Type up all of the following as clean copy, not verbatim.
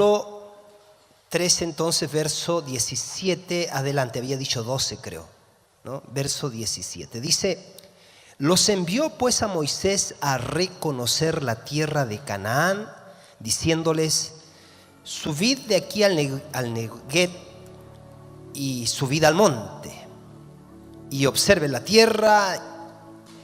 capítulo 13, entonces, verso 17 adelante. Había dicho 12, creo, ¿no? Verso 17. Dice: los envió pues a Moisés a reconocer la tierra de Canaán, diciéndoles: subid de aquí al Neguet y subid al monte, y observen la tierra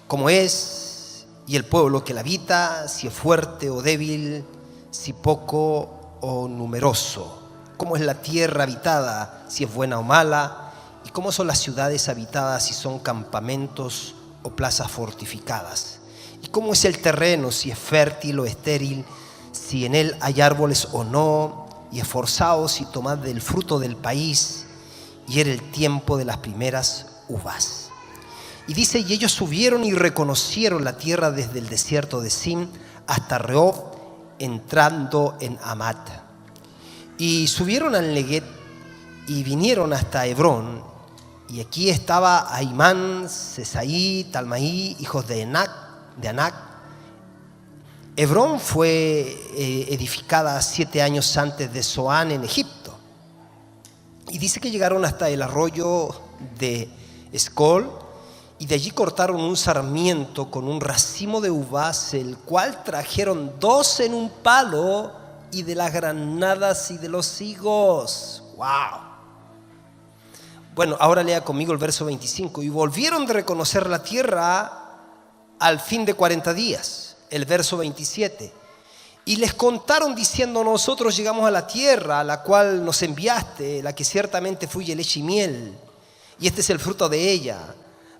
como es, y el pueblo que la habita, si es fuerte o débil, si poco o numeroso, cómo es la tierra habitada, si es buena o mala, y cómo son las ciudades habitadas, si son campamentos o plazas fortificadas, y cómo es el terreno, si es fértil o estéril, si en él hay árboles o no, y esforzaos y tomad del fruto del país, y era el tiempo de las primeras uvas. Y dice: y ellos subieron y reconocieron la tierra desde el desierto de Zin hasta Rehob, entrando en Amat. Y subieron al Neguet y vinieron hasta Hebrón, y aquí estaba Ahimán, Sesaí, Talmaí, hijos de Anac. Hebrón fue edificada 7 años antes de Zoán en Egipto. Y dice que llegaron hasta el arroyo de Escol, y de allí cortaron un sarmiento con un racimo de uvas, el cual trajeron 2 en un palo, y de las granadas y de los higos. ¡Wow! Bueno, ahora lea conmigo el verso 25. Y volvieron de reconocer la tierra al fin de 40 días. El verso 27. Y les contaron diciendo: nosotros llegamos a la tierra a la cual nos enviaste, la que ciertamente fluye leche y miel, y este es el fruto de ella.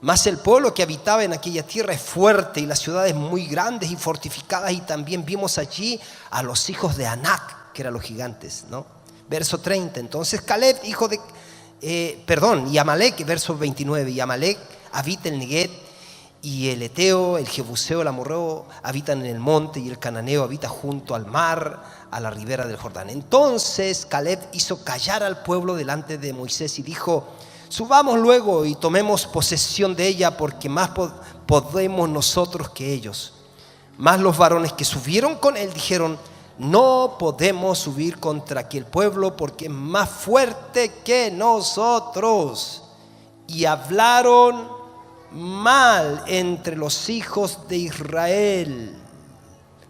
Mas el pueblo que habitaba en aquella tierra es fuerte, y las ciudades muy grandes y fortificadas, y también vimos allí a los hijos de Anac, que eran los gigantes, ¿no? Verso 30. Entonces Caleb, hijo de... y Amalek, verso 29. Y Amalek habita en Neguet, y el Eteo, el Jebuseo, el Amorreo habitan en el monte, y el Cananeo habita junto al mar, a la ribera del Jordán. Entonces Caleb hizo callar al pueblo delante de Moisés y dijo: subamos luego y tomemos posesión de ella, porque más podemos nosotros que ellos. Mas los varones que subieron con él dijeron: no podemos subir contra aquel pueblo, porque es más fuerte que nosotros. Y hablaron mal entre los hijos de Israel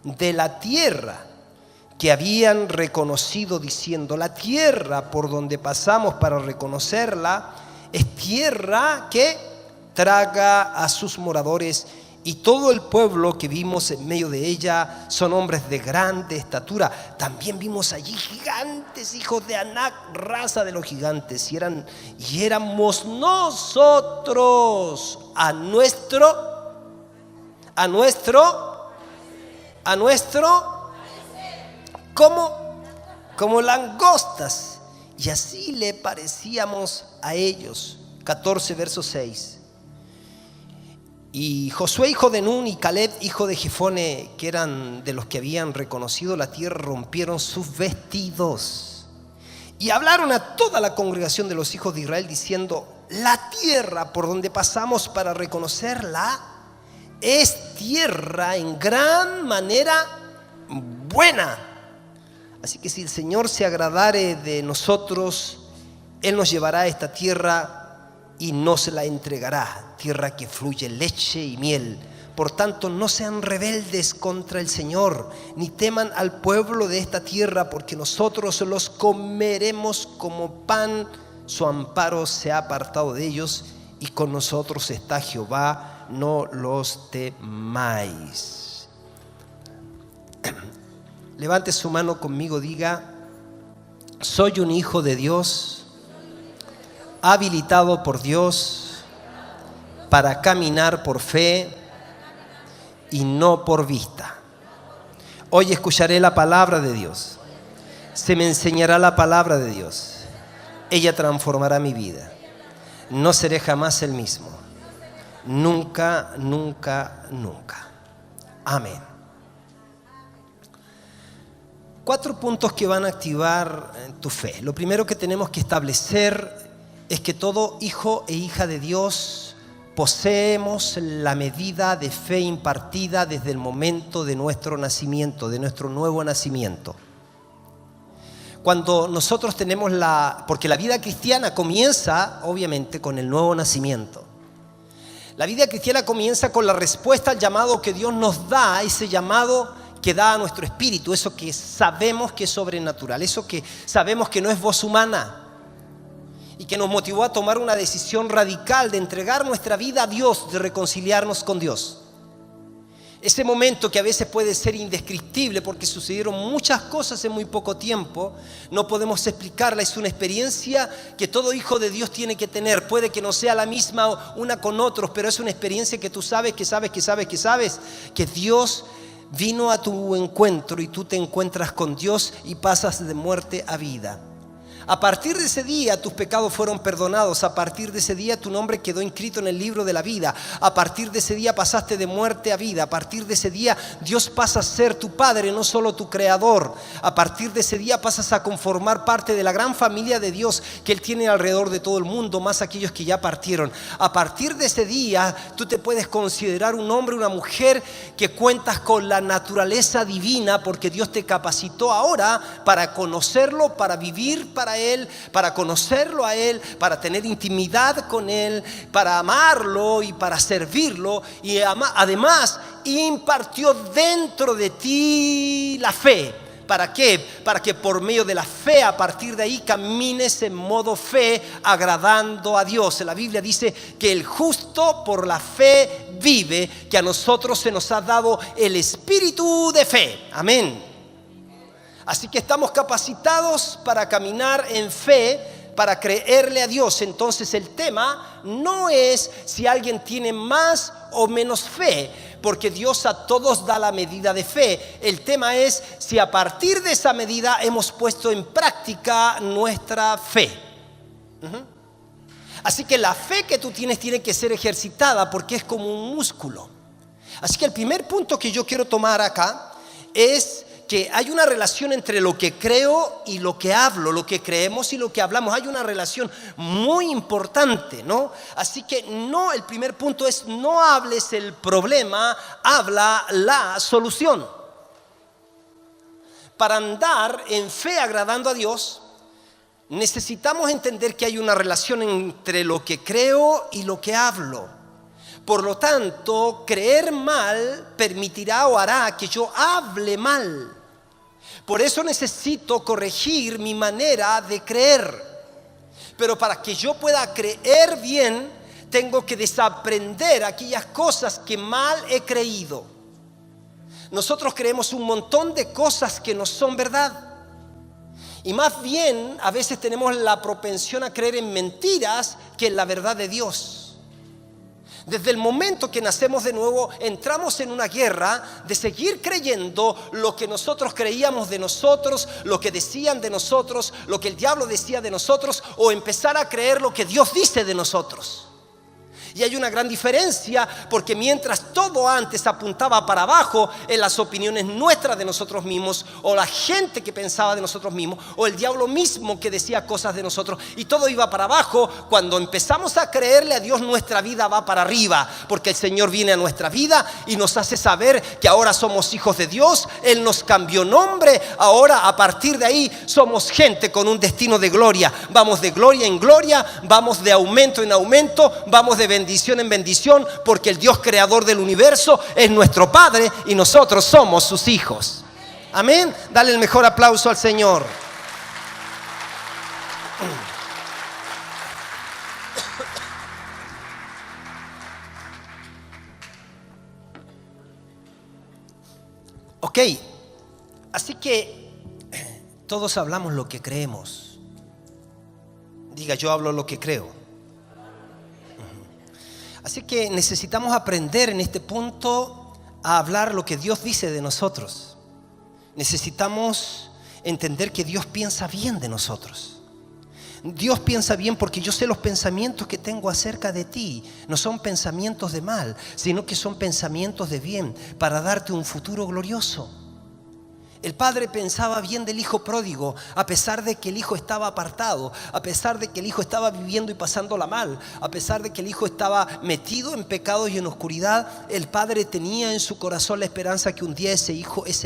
de la tierra que habían reconocido, diciendo: la tierra por donde pasamos para reconocerla es tierra que traga a sus moradores, y todo el pueblo que vimos en medio de ella son hombres de grande estatura. También vimos allí gigantes, hijos de Anac, raza de los gigantes, y éramos nosotros a nuestro como langostas, y así le parecíamos a ellos. 14, verso 6. Y Josué, hijo de Nun, y Caleb, hijo de Jefone, que eran de los que habían reconocido la tierra, rompieron sus vestidos y hablaron a toda la congregación de los hijos de Israel, diciendo: la tierra por donde pasamos para reconocerla es tierra en gran manera buena. Así que si el Señor se agradare de nosotros, Él nos llevará a esta tierra y nos la entregará, tierra que fluye leche y miel. Por tanto, no sean rebeldes contra el Señor, ni teman al pueblo de esta tierra, porque nosotros los comeremos como pan. Su amparo se ha apartado de ellos, y con nosotros está Jehová, no los temáis. Levante su mano conmigo, diga: soy un hijo de Dios, habilitado por Dios para caminar por fe y no por vista. Hoy escucharé la palabra de Dios. Se me enseñará la palabra de Dios. Ella transformará mi vida. No seré jamás el mismo. Nunca, nunca, nunca. Amén. 4 puntos que van a activar tu fe. Lo primero que tenemos que establecer es que todo hijo e hija de Dios poseemos la medida de fe impartida desde el momento de nuestro nacimiento, de nuestro nuevo nacimiento. cuando nosotros tenemos porque la vida cristiana comienza obviamente con el nuevo nacimiento. La vida cristiana comienza con la respuesta al llamado que Dios nos da, ese llamado que da a nuestro espíritu, eso que sabemos que es sobrenatural, eso que sabemos que no es voz humana y que nos motivó a tomar una decisión radical de entregar nuestra vida a Dios, de reconciliarnos con Dios. Ese momento que a veces puede ser indescriptible porque sucedieron muchas cosas en muy poco tiempo, no podemos explicarla, es una experiencia que todo hijo de Dios tiene que tener. Puede que no sea la misma una con otros, pero es una experiencia que tú sabes que Dios vino a tu encuentro y tú te encuentras con Dios y pasas de muerte a vida. A partir de ese día tus pecados fueron perdonados. A partir de ese día tu nombre quedó inscrito en el libro de la vida. A partir de ese día pasaste de muerte a vida. A partir de ese día Dios pasa a ser tu Padre, no solo tu Creador. A partir de ese día pasas a conformar parte de la gran familia de Dios que Él tiene alrededor de todo el mundo, más aquellos que ya partieron. A partir de ese día tú te puedes considerar un hombre, una mujer que cuentas con la naturaleza divina, porque Dios te capacitó ahora para conocerlo, para vivir para Él, para conocerlo a Él, para tener intimidad con Él, para amarlo y para servirlo. Y además impartió dentro de ti la fe. ¿Para qué? Para que por medio de la fe, a partir de ahí, camines en modo fe, agradando a Dios. La Biblia dice que el justo por la fe vive, que a nosotros se nos ha dado el espíritu de fe. Amén. Así que estamos capacitados para caminar en fe, para creerle a Dios. Entonces el tema no es si alguien tiene más o menos fe, porque Dios a todos da la medida de fe. El tema es si a partir de esa medida hemos puesto en práctica nuestra fe. Así que la fe que tú tienes tiene que ser ejercitada, porque es como un músculo. Así que el primer punto que yo quiero tomar acá es que hay una relación entre lo que creo y lo que hablo, lo que creemos y lo que hablamos. Hay una relación muy importante, ¿no? Así que el primer punto es: no hables el problema, habla la solución. Para andar en fe agradando a Dios, necesitamos entender que hay una relación entre lo que creo y lo que hablo. Por lo tanto, creer mal permitirá o hará que yo hable mal. Por eso necesito corregir mi manera de creer. Pero para que yo pueda creer bien, tengo que desaprender aquellas cosas que mal he creído. Nosotros creemos un montón de cosas que no son verdad. Y más bien, a veces tenemos la propensión a creer en mentiras que en la verdad de Dios. Desde el momento que nacemos de nuevo, entramos en una guerra de seguir creyendo lo que nosotros creíamos de nosotros, lo que decían de nosotros, lo que el diablo decía de nosotros, o empezar a creer lo que Dios dice de nosotros. Y hay una gran diferencia, porque mientras todo antes apuntaba para abajo en las opiniones nuestras de nosotros mismos, o la gente que pensaba de nosotros mismos, o el diablo mismo que decía cosas de nosotros, y todo iba para abajo, cuando empezamos a creerle a Dios, nuestra vida va para arriba, porque el Señor viene a nuestra vida y nos hace saber que ahora somos hijos de Dios. Él nos cambió nombre, ahora a partir de ahí somos gente con un destino de gloria. Vamos de gloria en gloria, vamos de aumento en aumento, vamos de bendición en bendición, porque el Dios creador del universo es nuestro Padre y nosotros somos sus hijos. Amén. Dale el mejor aplauso al Señor. Ok, así que todos hablamos lo que creemos. Diga: yo hablo lo que creo. Así que necesitamos aprender en este punto a hablar lo que Dios dice de nosotros. Necesitamos entender que Dios piensa bien de nosotros. Dios piensa bien porque yo sé los pensamientos que tengo acerca de ti. No son pensamientos de mal, sino que son pensamientos de bien, para darte un futuro glorioso. El padre pensaba bien del hijo pródigo, a pesar de que el hijo estaba apartado, a pesar de que el hijo estaba viviendo y pasándola mal, a pesar de que el hijo estaba metido en pecado y en oscuridad. El padre tenía en su corazón la esperanza que un día ese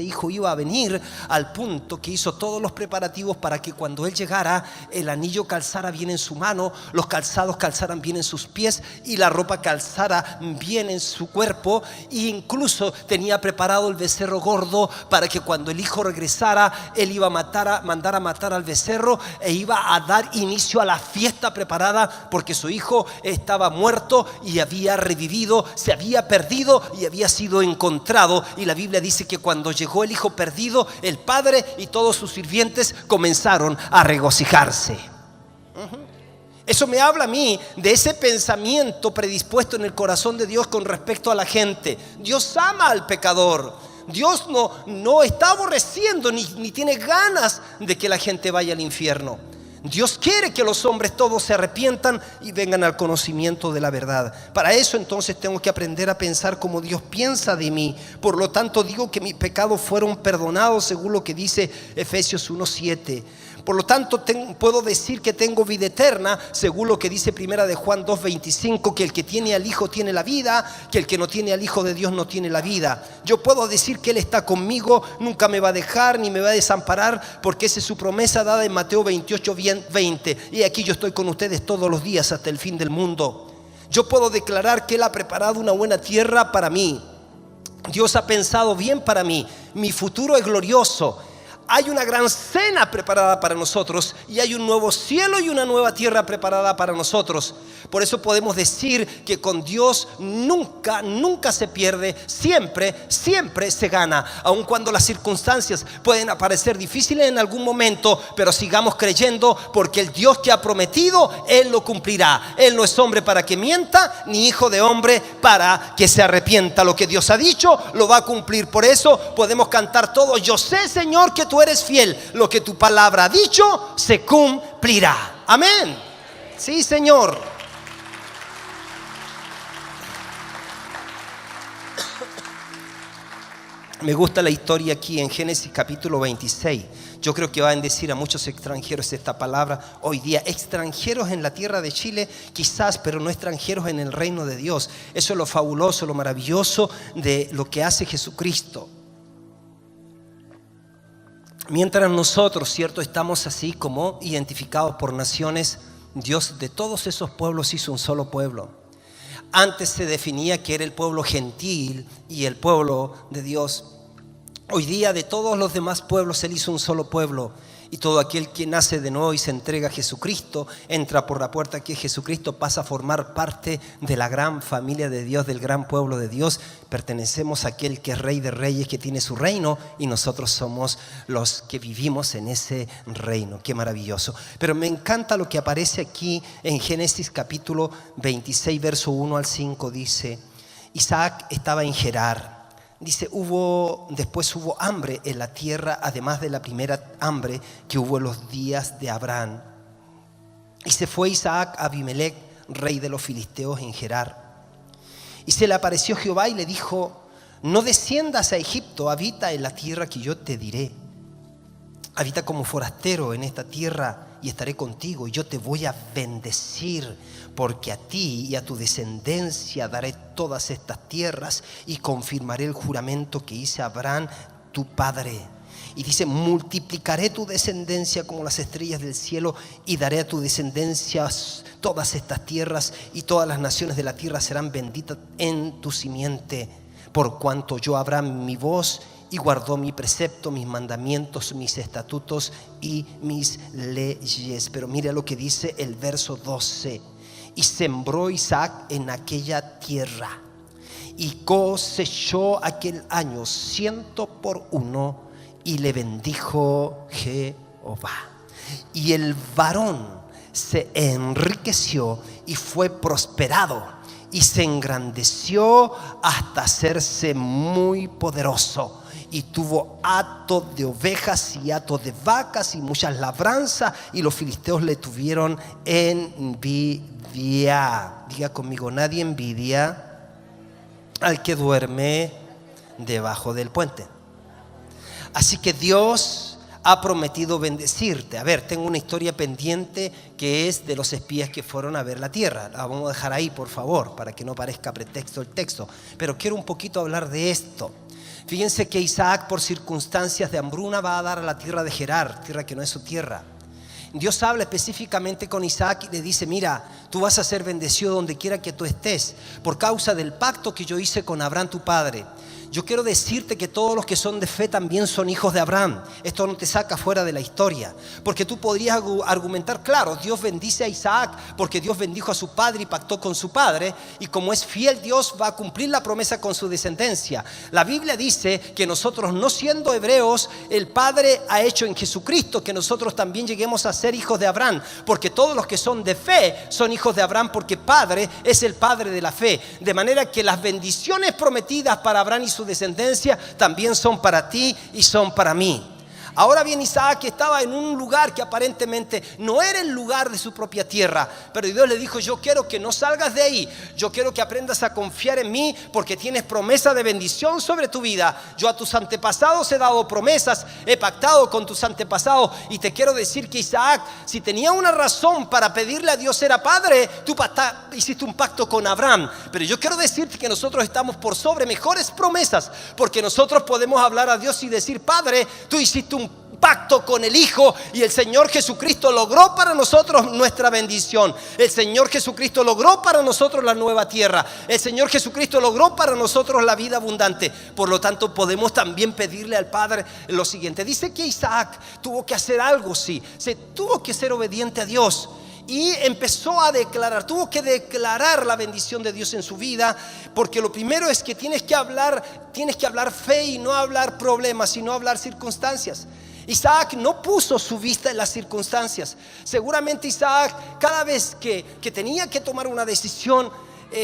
hijo iba a venir, al punto que hizo todos los preparativos para que cuando él llegara, el anillo calzara bien en su mano, los calzados calzaran bien en sus pies y la ropa calzara bien en su cuerpo. E incluso tenía preparado el becerro gordo para que cuando el hijo regresara, él iba a mandar a matar al becerro e iba a dar inicio a la fiesta preparada, porque su hijo estaba muerto y había revivido, se había perdido y había sido encontrado. Y la Biblia dice que cuando llegó el hijo perdido, el padre y todos sus sirvientes comenzaron a regocijarse. Eso me habla a mí de ese pensamiento predispuesto en el corazón de Dios con respecto a la gente. Dios ama al pecador. Dios no está aborreciendo ni tiene ganas de que la gente vaya al infierno. Dios quiere que los hombres todos se arrepientan y vengan al conocimiento de la verdad. Para eso entonces tengo que aprender a pensar como Dios piensa de mí. Por lo tanto digo que mis pecados fueron perdonados, según lo que dice Efesios 1:7. Por lo tanto puedo decir que tengo vida eterna, según lo que dice Primera de Juan 2:25, que el que tiene al Hijo tiene la vida, que el que no tiene al Hijo de Dios no tiene la vida. Yo puedo decir que Él está conmigo, nunca me va a dejar ni me va a desamparar, porque esa es su promesa dada en Mateo 28:20. Y aquí yo estoy con ustedes todos los días hasta el fin del mundo. Yo puedo declarar que Él ha preparado una buena tierra para mí. Dios ha pensado bien para mí. Mi futuro es glorioso. Hay una gran cena preparada para nosotros y hay un nuevo cielo y una nueva tierra preparada para nosotros. Por eso podemos decir que con Dios nunca se pierde, siempre se gana. Aun cuando las circunstancias pueden aparecer difíciles en algún momento, pero sigamos creyendo, porque el Dios que ha prometido, Él lo cumplirá. Él no es hombre para que mienta, ni hijo de hombre para que se arrepienta. Lo que Dios ha dicho lo va a cumplir. Por eso podemos cantar todos: yo sé, Señor, que tú eres fiel, lo que tu palabra ha dicho se cumplirá. Amén. Sí, Señor. Me gusta la historia aquí en Génesis capítulo 26. Yo creo que va a bendecir a muchos extranjeros esta palabra hoy día. Extranjeros en la tierra de Chile quizás, pero no extranjeros en el reino de Dios. Eso es lo fabuloso, lo maravilloso de lo que hace Jesucristo. Mientras nosotros, cierto, estamos así como identificados por naciones, Dios de todos esos pueblos hizo un solo pueblo. Antes se definía que era el pueblo gentil y el pueblo de Dios. Hoy día de todos los demás pueblos Él hizo un solo pueblo. Y todo aquel que nace de nuevo y se entrega a Jesucristo, entra por la puerta que es Jesucristo, pasa a formar parte de la gran familia de Dios, del gran pueblo de Dios. Pertenecemos a aquel que es Rey de Reyes, que tiene su reino, y nosotros somos los que vivimos en ese reino. Qué maravilloso. Pero me encanta lo que aparece aquí en Génesis capítulo 26, verso 1 al 5. Dice: Isaac estaba en Gerar. Dice, después hubo hambre en la tierra, además de la primera hambre que hubo en los días de Abraham. Y se fue Isaac a Abimelec, rey de los filisteos, en Gerar. Y se le apareció Jehová y le dijo: no desciendas a Egipto, habita en la tierra que yo te diré. Habita como forastero en esta tierra y estaré contigo, y yo te voy a bendecir, porque a ti y a tu descendencia daré todas estas tierras, y confirmaré el juramento que hice a Abraham tu padre. Y dice: multiplicaré tu descendencia como las estrellas del cielo, y daré a tu descendencia todas estas tierras, y todas las naciones de la tierra serán benditas en tu simiente, por cuanto yo Abraham mi voz, y guardó mi precepto, mis mandamientos, mis estatutos y mis leyes. Pero mira lo que dice el verso 12. Y sembró Isaac en aquella tierra, y cosechó aquel año 100 por 1, y le bendijo Jehová. Y el varón se enriqueció y fue prosperado, y se engrandeció hasta hacerse muy poderoso. Y tuvo hato de ovejas y hato de vacas y muchas labranzas, y los filisteos le tuvieron envidia. Diga conmigo: nadie envidia al que duerme debajo del puente. Así que Dios ha prometido bendecirte. A ver, tengo una historia pendiente que es de los espías que fueron a ver la tierra. La vamos a dejar ahí, por favor, para que no parezca pretexto el texto. Pero quiero un poquito hablar de esto. Fíjense que Isaac, por circunstancias de hambruna, va a dar a la tierra de Gerar, tierra que no es su tierra. Dios habla específicamente con Isaac y le dice: mira, tú vas a ser bendecido donde quiera que tú estés, por causa del pacto que yo hice con Abraham tu padre. Yo quiero decirte que todos los que son de fe también son hijos de Abraham. Esto no te saca fuera de la historia, porque tú podrías argumentar: claro, Dios bendice a Isaac porque Dios bendijo a su padre y pactó con su padre, y como es fiel Dios va a cumplir la promesa con su descendencia. La Biblia dice que nosotros, no siendo hebreos, el Padre ha hecho en Jesucristo que nosotros también lleguemos a ser hijos de Abraham, porque todos los que son de fe son hijos de Abraham, porque Padre es el Padre de la fe. De manera que las bendiciones prometidas para Abraham y su descendencia también son para ti y son para mí. Ahora bien, Isaac estaba en un lugar que aparentemente no era el lugar de su propia tierra, pero Dios le dijo: yo quiero que no salgas de ahí, yo quiero que aprendas a confiar en mí, porque tienes promesa de bendición sobre tu vida. Yo a tus antepasados he dado promesas, he pactado con tus antepasados, y te quiero decir que Isaac, si tenía una razón para pedirle a Dios era padre, tú hiciste un pacto con Abraham, pero yo quiero decirte que nosotros estamos por sobre mejores promesas, porque nosotros podemos hablar a Dios y decir: Padre, tú hiciste un pacto con el Hijo, y el Señor Jesucristo logró para nosotros nuestra bendición. El Señor Jesucristo logró para nosotros la nueva tierra. El Señor Jesucristo logró para nosotros la vida abundante. Por lo tanto, podemos también pedirle al Padre lo siguiente. Dice que Isaac tuvo que hacer algo, sí, se tuvo que ser obediente a Dios. Y empezó a declarar, tuvo que declarar la bendición de Dios en su vida, porque lo primero es que tienes que hablar fe y no hablar problemas, sino hablar circunstancias. Isaac no puso su vista en las circunstancias. Seguramente Isaac, cada vez que tenía que tomar una decisión,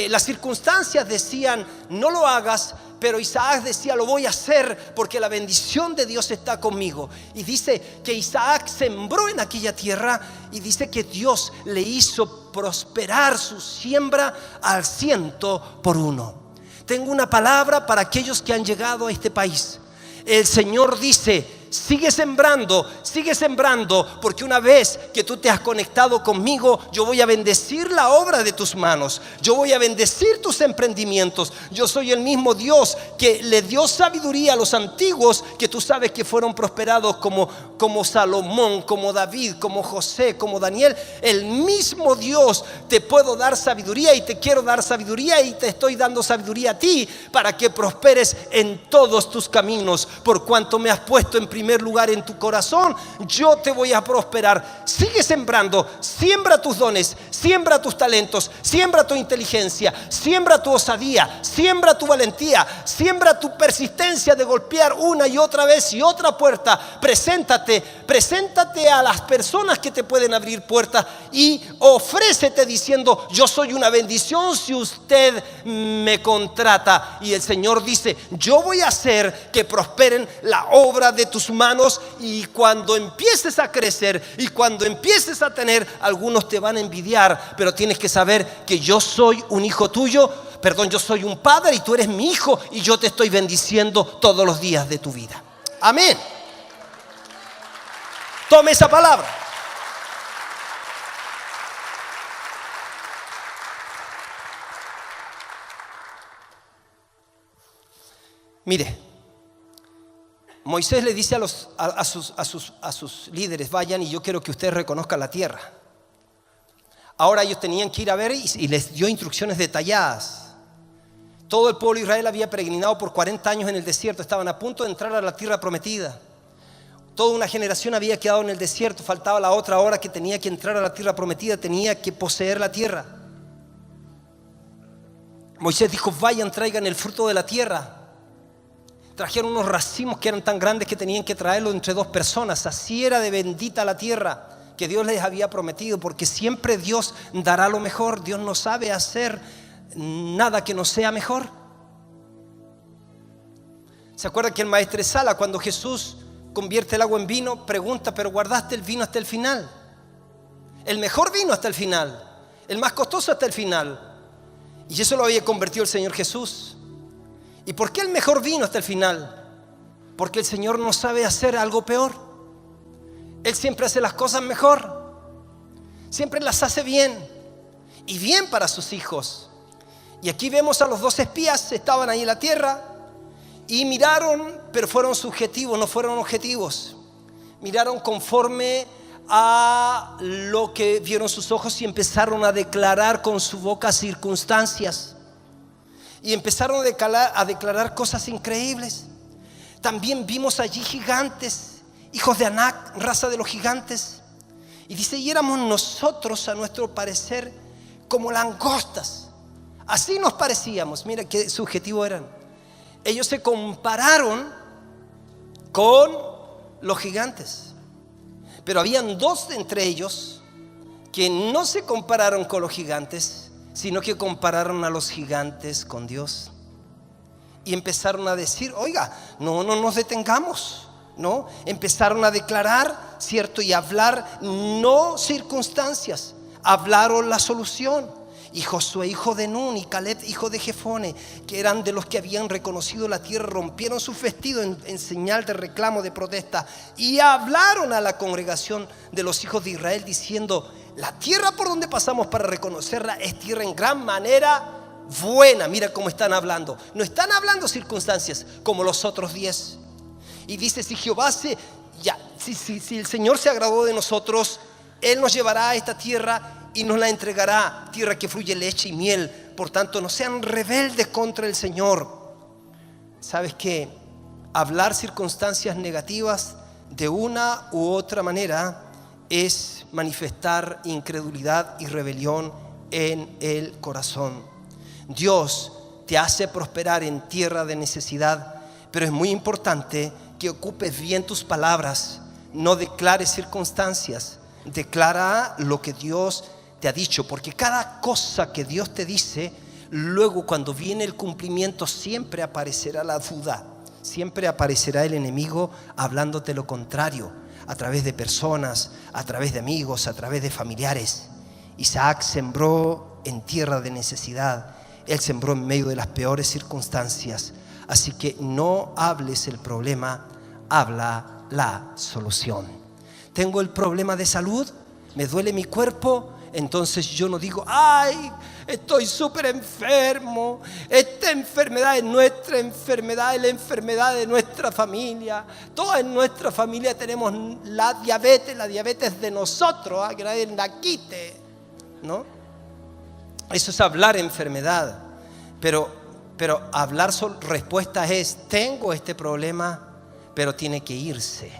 las circunstancias decían: no lo hagas, pero Isaac decía: lo voy a hacer porque la bendición de Dios está conmigo. Y dice que Isaac sembró en aquella tierra, y dice que Dios le hizo prosperar su siembra al 100%. Tengo una palabra para aquellos que han llegado a este país. El Señor dice: sigue sembrando, porque una vez que tú te has conectado conmigo, yo voy a bendecir la obra de tus manos, yo voy a bendecir tus emprendimientos. Yo soy el mismo Dios que le dio sabiduría a los antiguos, que tú sabes que fueron prosperados, como Salomón, como David, como José, como Daniel. El mismo Dios te puedo dar sabiduría, y te quiero dar sabiduría, y te estoy dando sabiduría a ti para que prosperes en todos tus caminos. Por cuanto me has puesto en primer lugar en tu corazón, yo te voy a prosperar. Sigue sembrando, siembra tus dones, siembra tus talentos, siembra tu inteligencia, siembra tu osadía, siembra tu valentía, siembra tu persistencia de golpear una y otra vez y otra puerta. Preséntate a las personas que te pueden abrir puertas, y ofrécete diciendo: yo soy una bendición si usted me contrata. Y el Señor dice: yo voy a hacer que prosperen la obra de tus manos, y cuando empieces a crecer y cuando empieces a tener, algunos te van a envidiar, pero tienes que saber que yo soy un hijo tuyo, yo soy un padre y tú eres mi hijo, y yo te estoy bendiciendo todos los días de tu vida. Amén. Tome esa palabra. Mire, Moisés le dice a sus líderes: vayan, y yo quiero que ustedes reconozcan la tierra. Ahora ellos tenían que ir a ver, y les dio instrucciones detalladas. Todo el pueblo de Israel había peregrinado por 40 años en el desierto, estaban a punto de entrar a la tierra prometida. Toda una generación había quedado en el desierto, faltaba la otra hora que tenía que entrar a la tierra prometida, tenía que poseer la tierra. Moisés dijo: vayan, traigan el fruto de la tierra. Trajeron unos racimos que eran tan grandes que tenían que traerlo entre 2 personas. Así era de bendita la tierra que Dios les había prometido, porque siempre Dios dará lo mejor. Dios no sabe hacer nada que no sea mejor. ¿Se acuerdan que en Maestresala, cuando Jesús convierte el agua en vino, pregunta: pero guardaste el vino hasta el final? El mejor vino hasta el final, el más costoso hasta el final. Y eso lo había convertido el Señor Jesús. ¿Y por qué el mejor vino hasta el final? Porque el Señor no sabe hacer algo peor. Él siempre hace las cosas mejor. Siempre las hace bien. Y bien para sus hijos. Y aquí vemos a los 2 espías, estaban ahí en la tierra y miraron, pero fueron subjetivos, no fueron objetivos. Miraron conforme a lo que vieron sus ojos y empezaron a declarar con su boca circunstancias. Y empezaron a declarar cosas increíbles. También vimos allí gigantes, hijos de Anac, raza de los gigantes. Y dice, y éramos nosotros a nuestro parecer como langostas. Así nos parecíamos. Mira qué subjetivo eran. Ellos se compararon con los gigantes. Pero habían 2 entre ellos que no se compararon con los gigantes, sino que compararon a los gigantes con Dios. Y empezaron a decir, oiga, no nos detengamos, ¿no? Empezaron a declarar, ¿cierto? Y hablar no circunstancias, hablaron la solución. Y Josué, hijo de Nun, y Caleb, hijo de Jefone, que eran de los que habían reconocido la tierra, rompieron sus vestidos en señal de reclamo, de protesta, y hablaron a la congregación de los hijos de Israel diciendo, la tierra por donde pasamos para reconocerla es tierra en gran manera buena. Mira cómo están hablando. No están hablando circunstancias como los otros 10. Y dice, si Jehová si el Señor se agradó de nosotros, Él nos llevará a esta tierra y nos la entregará, tierra que fluye leche y miel. Por tanto, no sean rebeldes contra el Señor. ¿Sabes qué? Hablar circunstancias negativas de una u otra manera es manifestar incredulidad y rebelión en el corazón. Dios te hace prosperar en tierra de necesidad, pero es muy importante que ocupes bien tus palabras. No declares circunstancias, declara lo que Dios te ha dicho, porque cada cosa que Dios te dice, luego cuando viene el cumplimiento siempre aparecerá la duda, siempre aparecerá el enemigo hablándote lo contrario, a través de personas, a través de amigos, a través de familiares. Isaac sembró en tierra de necesidad, él sembró en medio de las peores circunstancias. Así que no hables el problema, habla la solución. Tengo el problema de salud, me duele mi cuerpo. Entonces yo no digo, ay, estoy súper enfermo, esta enfermedad es nuestra enfermedad, es la enfermedad de nuestra familia. Todos en nuestra familia tenemos la diabetes de nosotros, que nadie la quite, ¿no? Eso es hablar enfermedad. Pero hablar respuesta es, tengo este problema, pero tiene que irse.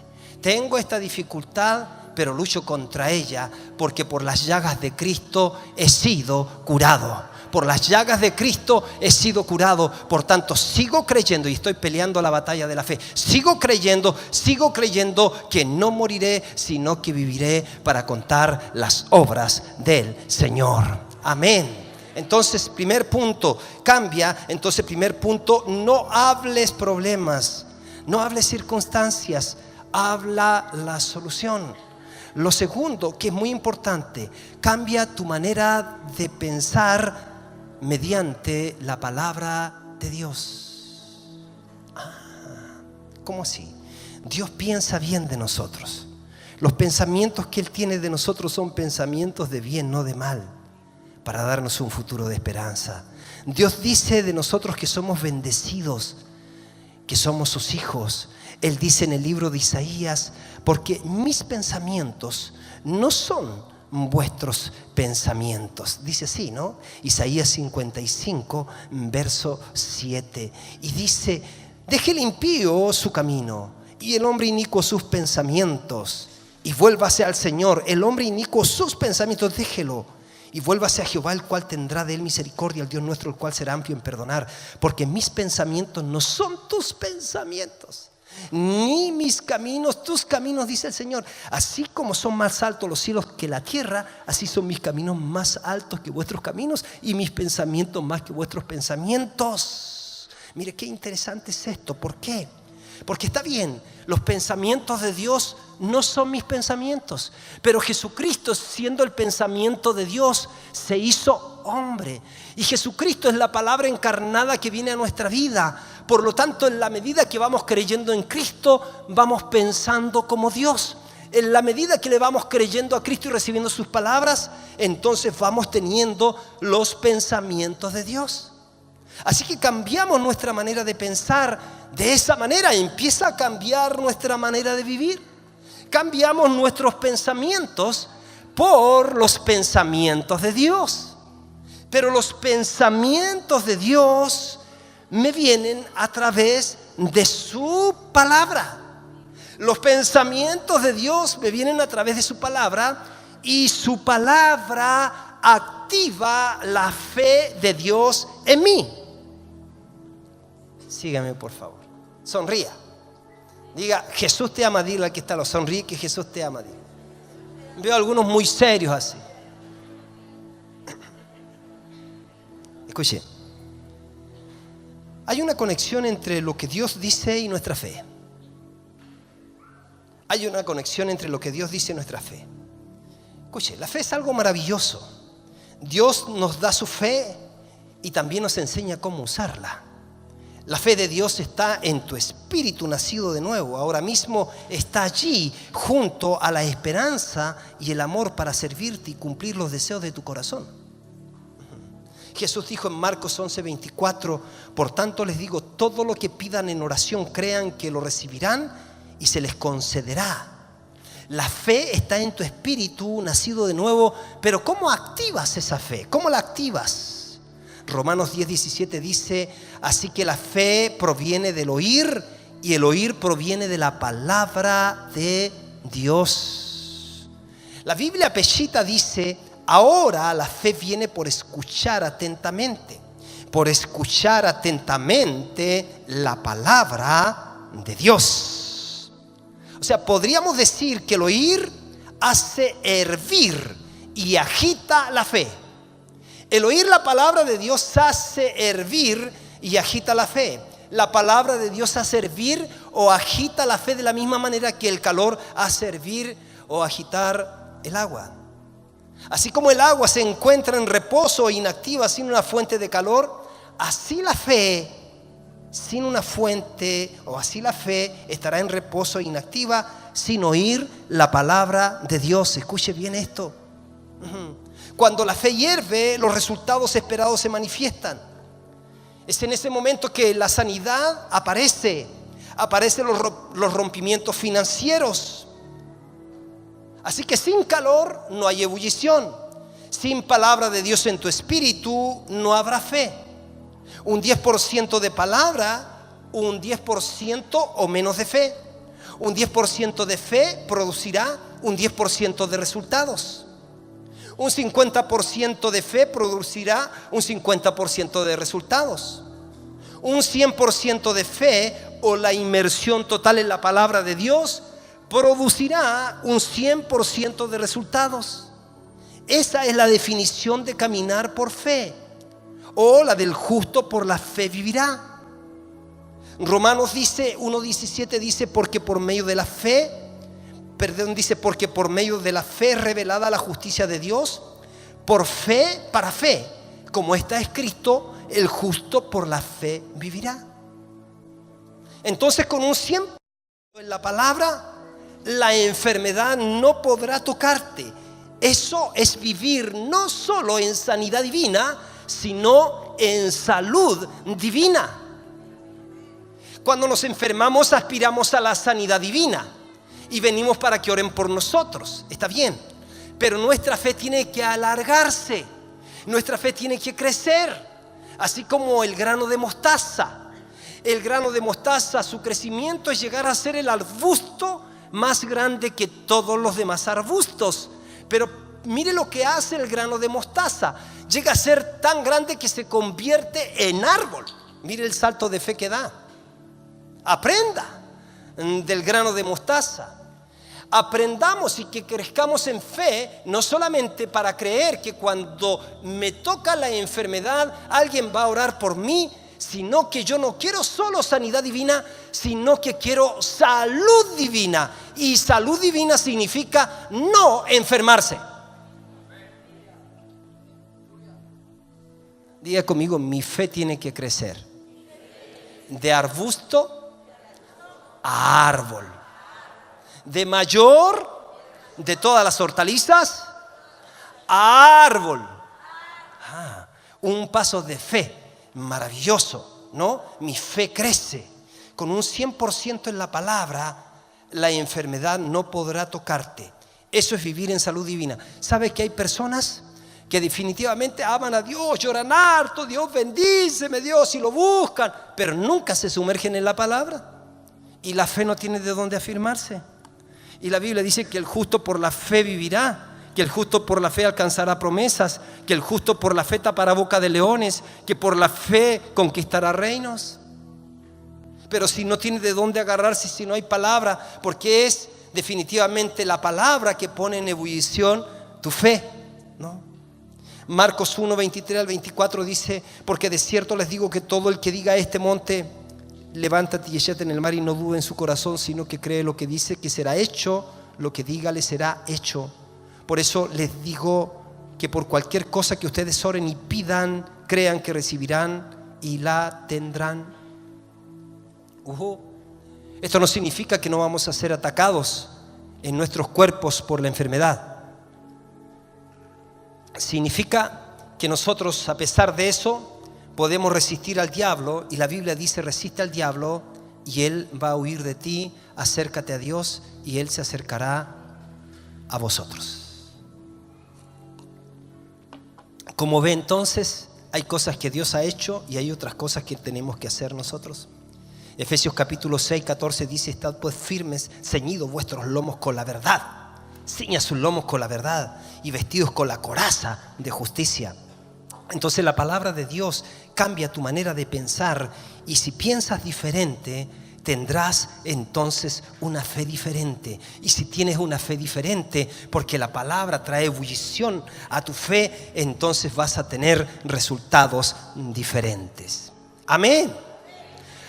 Tengo esta dificultad, pero lucho contra ella, porque por las llagas de Cristo he sido curado. Por las llagas de Cristo he sido curado. Por tanto, sigo creyendo y estoy peleando la batalla de la fe. Sigo creyendo que no moriré, sino que viviré para contar las obras del Señor. Amén. Entonces, primer punto, cambia. Entonces, primer punto, no hables problemas, no hables circunstancias, habla la solución. Lo segundo, que es muy importante, cambia tu manera de pensar mediante la palabra de Dios. ¿Cómo así? Dios piensa bien de nosotros. Los pensamientos que Él tiene de nosotros son pensamientos de bien, no de mal, para darnos un futuro de esperanza. Dios dice de nosotros que somos bendecidos, que somos sus hijos. Él dice en el libro de Isaías, porque mis pensamientos no son vuestros pensamientos. Dice así, ¿no? Isaías 55, verso 7. Y dice, deje el impío su camino y el hombre inicuo sus pensamientos, y vuélvase al Señor. El hombre inicuo sus pensamientos, déjelo, y vuélvase a Jehová, el cual tendrá de él misericordia, el Dios nuestro, el cual será amplio en perdonar. Porque mis pensamientos no son tus pensamientos, ni mis caminos tus caminos, dice el Señor. Así como son más altos los cielos que la tierra, así son mis caminos más altos que vuestros caminos, y mis pensamientos más que vuestros pensamientos. Mire qué interesante es esto. ¿Por qué? Porque está bien, los pensamientos de Dios no son mis pensamientos, pero Jesucristo, siendo el pensamiento de Dios, se hizo hombre. Y Jesucristo es la palabra encarnada que viene a nuestra vida. Por lo tanto, en la medida que vamos creyendo en Cristo, vamos pensando como Dios. En la medida que le vamos creyendo a Cristo y recibiendo sus palabras, entonces vamos teniendo los pensamientos de Dios. Así que cambiamos nuestra manera de pensar. De esa manera empieza a cambiar nuestra manera de vivir. Cambiamos nuestros pensamientos por los pensamientos de Dios. Pero los pensamientos de Dios me vienen a través de su palabra. Los pensamientos de Dios me vienen a través de su palabra, y su palabra activa la fe de Dios en mí. Sígame, por favor. Sonría. Diga, Jesús te ama. Dile al que está a lo sonríe que Jesús te ama. Dile. Veo algunos muy serios así. Escuche. Hay una conexión entre lo que Dios dice y nuestra fe. Hay una conexión entre lo que Dios dice y nuestra fe. Escuche, la fe es algo maravilloso. Dios nos da su fe y también nos enseña cómo usarla. La fe de Dios está en tu espíritu nacido de nuevo. Ahora mismo está allí junto a la esperanza y el amor para servirte y cumplir los deseos de tu corazón. Jesús dijo en Marcos 11:24: por tanto les digo, todo lo que pidan en oración, crean que lo recibirán y se les concederá. La fe está en tu espíritu nacido de nuevo, pero ¿cómo activas esa fe? ¿Cómo la activas? Romanos 10:17 dice: así que la fe proviene del oír, y el oír proviene de la palabra de Dios. La Biblia Peshitta dice: ahora la fe viene por escuchar atentamente. Por escuchar atentamente la palabra de Dios. O sea, podríamos decir que el oír hace hervir y agita la fe. El oír la palabra de Dios hace hervir y agita la fe. La palabra de Dios hace hervir o agita la fe de la misma manera que el calor hace hervir o agitar el agua. Así como el agua se encuentra en reposo o inactiva sin una fuente de calor, así la fe sin una fuente, o así la fe estará en reposo e inactiva sin oír la palabra de Dios. Escuche bien esto. Cuando la fe hierve, los resultados esperados se manifiestan. Es en ese momento que la sanidad aparece. Aparecen los rompimientos financieros. Así que sin calor no hay ebullición. Sin palabra de Dios en tu espíritu no habrá fe. Un 10% de palabra, un 10% o menos de fe. Un 10% de fe producirá un 10% de resultados. Un 50% de fe producirá un 50% de resultados. Un 100% de fe o la inmersión total en la palabra de Dios producirá un 100% de resultados. Esa es la definición de caminar por fe, o la del justo por la fe vivirá. Romanos 1:17 dice: porque por medio de la fe, porque por medio de la fe es revelada la justicia de Dios, por fe para fe, como está escrito: el justo por la fe vivirá. Entonces, con un 100% en la palabra, la enfermedad no podrá tocarte. Eso es vivir no solo en sanidad divina, sino en salud divina. Cuando nos enfermamos, aspiramos a la sanidad divina y venimos para que oren por nosotros. Está bien, pero nuestra fe tiene que alargarse. Nuestra fe tiene que crecer, así como el grano de mostaza. El grano de mostaza, su crecimiento es llegar a ser el arbusto más grande que todos los demás arbustos. Pero mire lo que hace el grano de mostaza. Llega a ser tan grande que se convierte en árbol. Mire el salto de fe que da. Aprenda del grano de mostaza. Aprendamos y que crezcamos en fe, no solamente para creer que cuando me toca la enfermedad alguien va a orar por mí, sino que yo no quiero solo sanidad divina, sino que quiero salud divina. Y salud divina significa no enfermarse. Diga conmigo, mi fe tiene que crecer. De arbusto a árbol. De mayor de todas las hortalizas a árbol. Un paso de fe maravilloso, ¿no? Mi fe crece. Con un 100% en la palabra, la enfermedad no podrá tocarte. Eso es vivir en salud divina. ¿Sabe que hay personas que definitivamente aman a Dios, lloran harto, Dios bendíceme, Dios, y lo buscan, pero nunca se sumergen en la palabra? Y la fe no tiene de dónde afirmarse. Y la Biblia dice que el justo por la fe vivirá, que el justo por la fe alcanzará promesas, que el justo por la fe tapará boca de leones, que por la fe conquistará reinos. Pero si no tiene de dónde agarrarse, si no hay palabra, porque es definitivamente la palabra que pone en ebullición tu fe, ¿no? Marcos 1, 23 al 24 dice: porque de cierto les digo que todo el que diga a este monte, levántate y échate en el mar, y no dude en su corazón, sino que cree lo que dice, que será hecho, lo que diga le será hecho. Por eso les digo que por cualquier cosa que ustedes oren y pidan, crean que recibirán y la tendrán. Esto no significa que no vamos a ser atacados en nuestros cuerpos por la enfermedad. Significa que nosotros, a pesar de eso, podemos resistir al diablo, y la Biblia dice: resiste al diablo y él va a huir de ti. Acércate a Dios y él se acercará a vosotros. Como ve, entonces, hay cosas que Dios ha hecho y hay otras cosas que tenemos que hacer nosotros. Efesios capítulo 6, 14 dice: estad pues firmes, ceñidos vuestros lomos con la verdad. Ciña sus lomos con la verdad y vestidos con la coraza de justicia. Entonces la palabra de Dios cambia tu manera de pensar, y si piensas diferente, tendrás entonces una fe diferente. Y si tienes una fe diferente, porque la palabra trae ebullición a tu fe, entonces vas a tener resultados diferentes. Amén.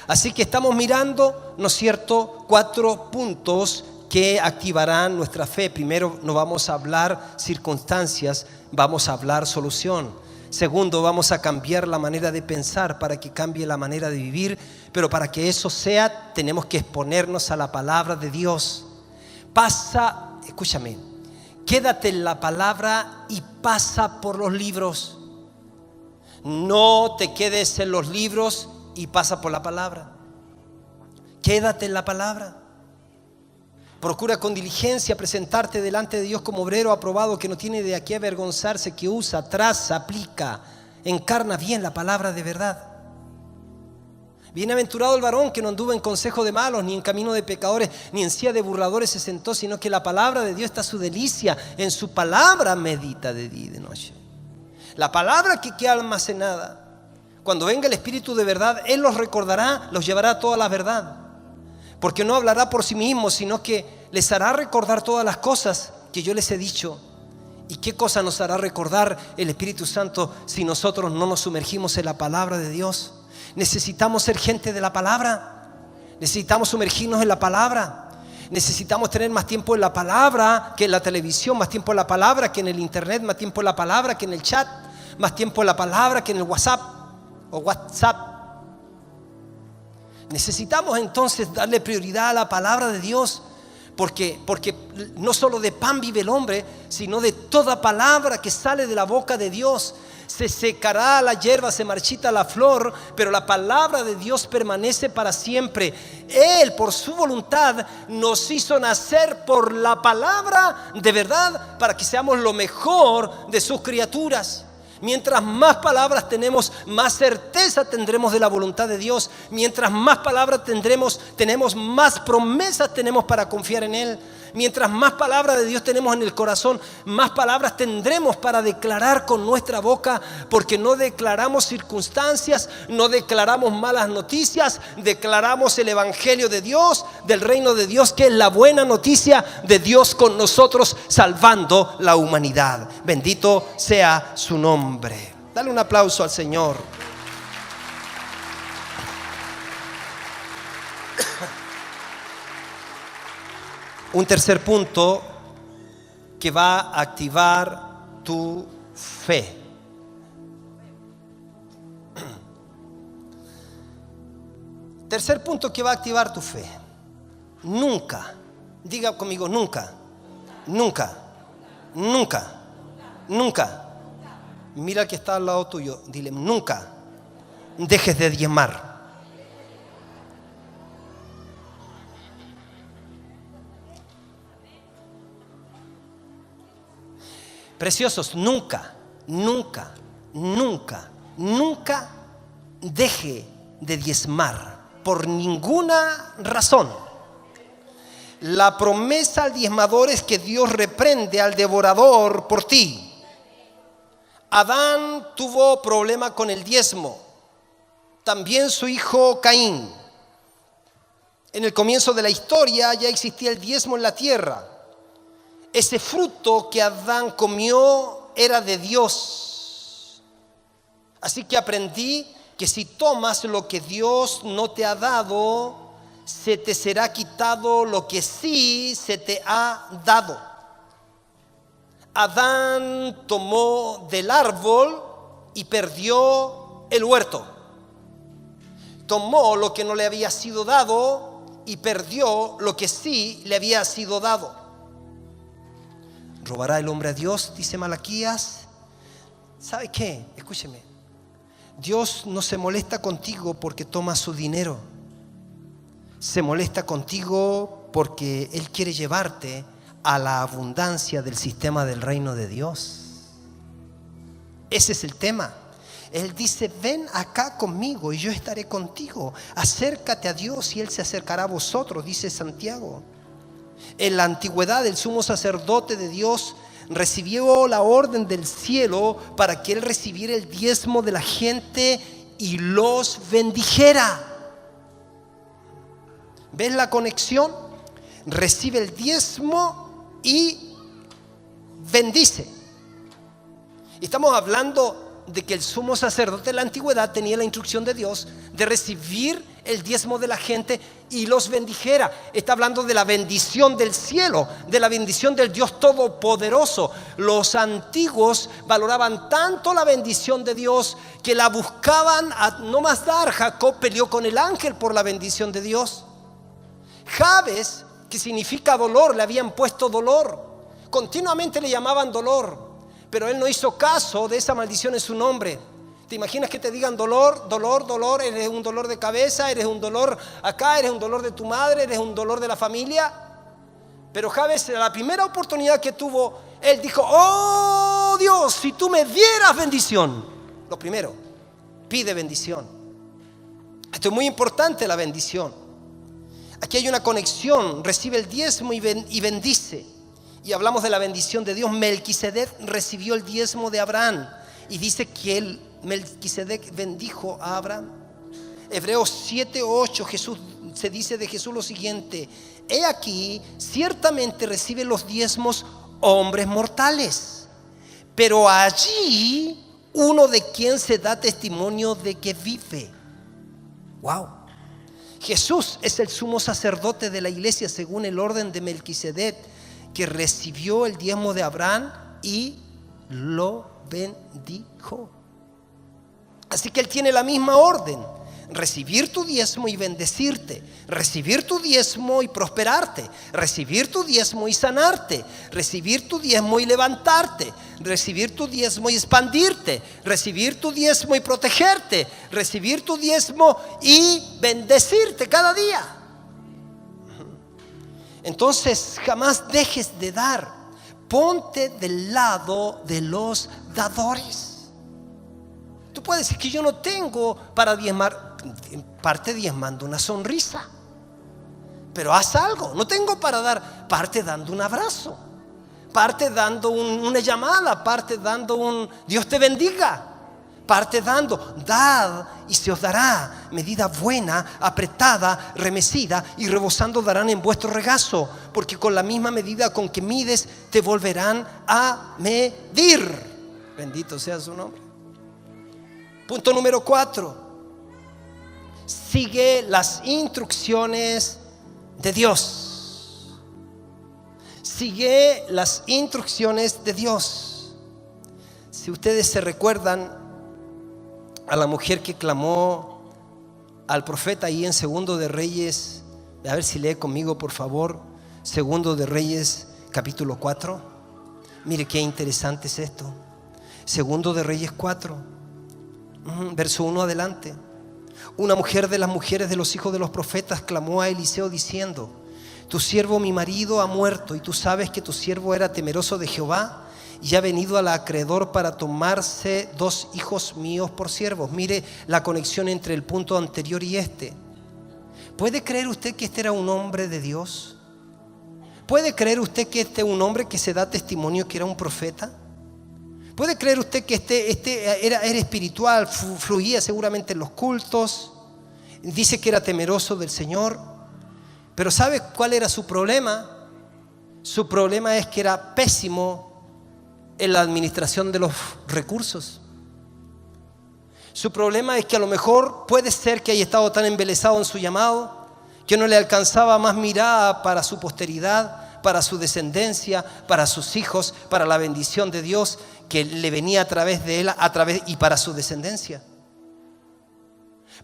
Así que estamos mirando, ¿no es cierto?, 4 puntos que activarán nuestra fe. Primero, no vamos a hablar circunstancias, vamos a hablar solución. Segundo, vamos a cambiar la manera de pensar para que cambie la manera de vivir. Pero para que eso sea, tenemos que exponernos a la palabra de Dios. Escúchame, quédate en la palabra y pasa por los libros. No te quedes en los libros y pasa por la palabra. Quédate en la palabra. Procura con diligencia presentarte delante de Dios como obrero aprobado, que no tiene de qué avergonzarse, que usa, traza, aplica, encarna bien la palabra de verdad. Bienaventurado el varón que no anduvo en consejo de malos, ni en camino de pecadores, ni en silla de burladores se sentó, sino que la palabra de Dios está su delicia, en su palabra medita de día y de noche. La palabra que queda almacenada, cuando venga el Espíritu de verdad, Él los recordará, los llevará a toda la verdad. Porque no hablará por sí mismo, sino que les hará recordar todas las cosas que yo les he dicho. ¿Y qué cosa nos hará recordar el Espíritu Santo si nosotros no nos sumergimos en la palabra de Dios? Necesitamos ser gente de la palabra. Necesitamos sumergirnos en la palabra. Necesitamos tener más tiempo en la palabra que en la televisión, más tiempo en la palabra que en el internet, más tiempo en la palabra que en el chat, más tiempo en la palabra que en el WhatsApp o WhatsApp. Necesitamos entonces darle prioridad a la palabra de Dios, porque no solo de pan vive el hombre, sino de toda palabra que sale de la boca de Dios. Se secará la hierba, se marchita la flor, pero la palabra de Dios permanece para siempre. Él, por su voluntad, nos hizo nacer por la palabra de verdad, para que seamos lo mejor de sus criaturas. Mientras más palabras tenemos, más certeza tendremos de la voluntad de Dios. Mientras más palabras tenemos más promesas tenemos para confiar en Él. Mientras más palabras de Dios tenemos en el corazón, más palabras tendremos para declarar con nuestra boca, porque no declaramos circunstancias, no declaramos malas noticias, declaramos el Evangelio de Dios, del reino de Dios, que es la buena noticia de Dios con nosotros, salvando la humanidad. Bendito sea su nombre. Dale un aplauso al Señor. Un tercer punto que va a activar tu fe. Tercer punto que va a activar tu fe. Nunca, diga conmigo, nunca, nunca, nunca, nunca. Mira al que está al lado tuyo, dile, nunca dejes de diezmar. Preciosos, nunca, nunca, nunca, nunca deje de diezmar por ninguna razón. La promesa al diezmador es que Dios reprende al devorador por ti. Adán tuvo problema con el diezmo, también su hijo Caín. En el comienzo de la historia ya existía el diezmo en la tierra. Ese fruto que Adán comió era de Dios. Así que aprendí que si tomas lo que Dios no te ha dado, se te será quitado lo que sí se te ha dado. Adán tomó del árbol y perdió el huerto. Tomó lo que no le había sido dado y perdió lo que sí le había sido dado. ¿Robará el hombre a Dios?, dice Malaquías. ¿Sabe qué? Escúcheme. Dios no se molesta contigo porque tomas su dinero. Se molesta contigo porque Él quiere llevarte a la abundancia del sistema del reino de Dios. Ese es el tema. Él dice, ven acá conmigo y yo estaré contigo. Acércate a Dios y Él se acercará a vosotros, dice Santiago. En la antigüedad, el sumo sacerdote de Dios recibió la orden del cielo para que él recibiera el diezmo de la gente y los bendijera. ¿Ves la conexión? Recibe el diezmo y bendice. Estamos hablando de que el sumo sacerdote de la antigüedad tenía la instrucción de Dios de recibir el diezmo de la gente y los bendijera. Está hablando de la bendición del cielo, de la bendición del Dios Todopoderoso. Los antiguos valoraban tanto la bendición de Dios que la buscaban a no más dar. Jacob peleó con el ángel por la bendición de Dios. Jabes, que significa dolor, le habían puesto dolor. Continuamente le llamaban dolor. Pero él no hizo caso de esa maldición en su nombre. ¿Te imaginas que te digan dolor, dolor, dolor? Eres un dolor de cabeza, eres un dolor acá, eres un dolor de tu madre, eres un dolor de la familia. Pero Jabes, la primera oportunidad que tuvo, él dijo, oh Dios, si tú me dieras bendición. Lo primero, pide bendición. Esto es muy importante, la bendición. Aquí hay una conexión, recibe el diezmo y bendice. Y hablamos de la bendición de Dios. Melquisedec recibió el diezmo de Abraham y dice que Melquisedec bendijo a Abraham. Hebreos 7:8, Jesús se dice de Jesús lo siguiente: he aquí, ciertamente recibe los diezmos hombres mortales, pero allí uno de quien se da testimonio de que vive. Wow. Jesús es el sumo sacerdote de la iglesia según el orden de Melquisedec, que recibió el diezmo de Abraham y lo bendijo. Así que él tiene la misma orden: recibir tu diezmo y bendecirte, recibir tu diezmo y prosperarte, recibir tu diezmo y sanarte, recibir tu diezmo y levantarte, recibir tu diezmo y expandirte, recibir tu diezmo y protegerte, recibir tu diezmo y bendecirte cada día. Entonces jamás dejes de dar. Ponte del lado de los dadores. Tú puedes decir que yo no tengo para diezmar. Parte diezmando una sonrisa, pero haz algo. No tengo para dar. Parte dando un abrazo, parte dando una llamada, parte dando un Dios te bendiga, parte dando. Dad y se os dará, medida buena, apretada, remecida y rebosando darán en vuestro regazo, porque con la misma medida con que mides te volverán a medir. Bendito sea su nombre. Punto número 4: sigue las instrucciones de Dios. Sigue las instrucciones de Dios. Si ustedes se recuerdan a la mujer que clamó al profeta ahí en Segundo de Reyes. A ver si lee conmigo, por favor. Segundo de Reyes, capítulo 4. Mire qué interesante es esto. Segundo de Reyes 4, verso 1 adelante. Una mujer de las mujeres de los hijos de los profetas clamó a Eliseo diciendo: tu siervo mi marido ha muerto, y tú sabes que tu siervo era temeroso de Jehová, y ha venido al acreedor para tomarse 2 hijos míos por siervos. Mire la conexión entre el punto anterior y este. ¿Puede creer usted que este era un hombre de Dios? ¿Puede creer usted que este es un hombre que se da testimonio que era un profeta? ¿Puede creer usted que este era espiritual, fluía seguramente en los cultos? Dice que era temeroso del Señor. Pero ¿sabe cuál era su problema? Su problema es que era pésimo en la administración de los recursos. Su problema es que a lo mejor puede ser que haya estado tan embelesado en su llamado que no le alcanzaba más mirada para su posteridad, para su descendencia, para sus hijos, para la bendición de Dios que le venía a través de él, y para su descendencia.